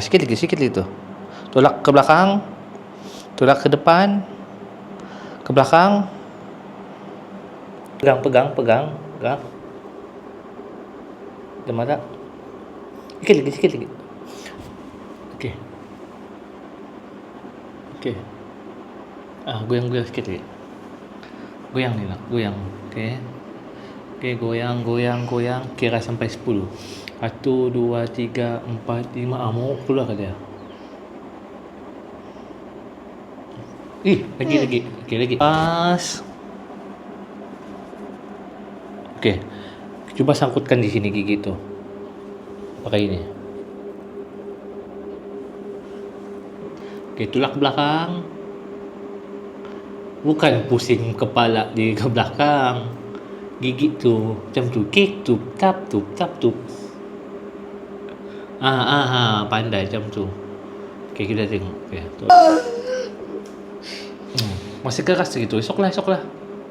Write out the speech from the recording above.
Sikit lagi tu. Tolak ke belakang. Tolak ke depan. Ke belakang. Pegang. Demam tak? Sikit lagi. Okey. Goyang sikit lagi. Goyang ni lah. Okey. Goyang. Kira sampai 10. 1, 2, 3, 4, 5. Mau keluar ke dia? Lagi. Okey, lagi. Pas. Okey. Cuba sangkutkan di sini gigi tu. Pakai ini. Okey, tulak ke belakang. Bukan pusing kepala di ke belakang. Gigi tu macam tu. Kek tup tap. Pandai macam tu. Okey, kita tengok. Okey. Masih keras gitu. Esoklah.